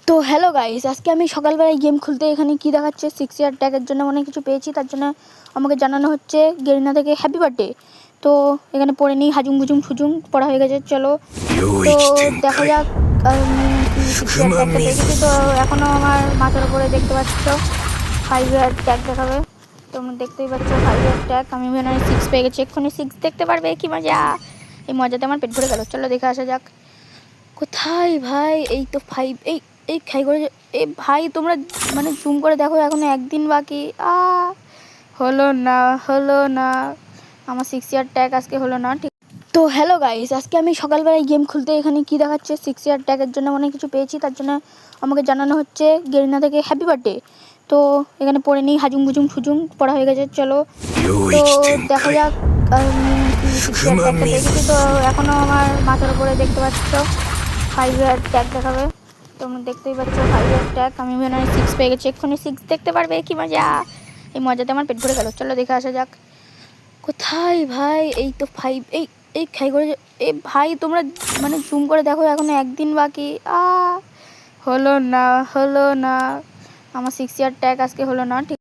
তো hello guys, আজকে আমি সকালবেলায় গেম খুলতে এখানে কি দেখাচ্ছে 6 ইয়ার ট্যাগের জন্য অনেক কিছু পেয়েছি। তার জন্য আমাকে জানানো হচ্ছে গেরিনা থেকে হ্যাপি বার্থডে। তো এখানে পড়ে নিই হাজুং বুজুং ফুজুং পড়া হয়ে গেছে। চলো তো দেখা যাক আমি কি 6 ইয়ার ট্যাগটা পেয়ে গেছি। তো এখনও আমার মাথার উপরে দেখতে পাচ্ছ 5 ইয়ার ট্যাগ দেখাবে। তোমরা দেখতেই পাচ্ছ 5 ইয়ার ট্যাগ। আমি মনে হয় 6 পেয়ে গেছি, এক্ষুনি 6 দেখতে পারবে। কি মজা! এই মজাতে আমার পেট ভরে গেল। চলো দেখে আসা যাক কোথায় ভাই। এই তো 5, এই খাই করে এই ভাই তোমরা মানে জুম করে দেখো, এখনো একদিন বাকি। হলো না আমার 6 ইয়ার ট্যাগ আজকে হলো না। ঠিক তো হ্যালো গাইস, আজকে আমি সকালবেলায় গেম খুলতে এখানে কি দেখাচ্ছে 6 ইয়ার ট্যাগের জন্য অনেক কিছু পেয়েছি। তার জন্য আমাকে জানানো হচ্ছে গেরিনা থেকে হ্যাপি বার্থডে। তো এখানে পড়ে নিই হাজুং বুজুং ফুজুং পড়া হয়ে গেছে। চলো তো দেখা যাক আমি কি 6 ইয়ার ট্যাগটা পেয়ে গেছি। তো এখনও আমার মাথার উপরে দেখতে পাচ্ছ 5 ইয়ার ট্যাগ দেখাবে। তোমরা দেখতেই পাচ্ছ 5 ইয়ার ট্যাগ। আমি মনে হয় 6 পেয়ে গেছি, এক্ষুনি 6 দেখতে পারবে। কি মজা! এই মজাতে আমার পেট ভরে গেল। চলো দেখে আসা যাক কোথায় ভাই। এই তো 5, এই খাই করে এই ভাই তোমরা মানে জুম করে দেখো, এখনো একদিন বাকি। হলো না আমার 6 ইয়ার ট্যাগ আজকে হলো না। ঠিক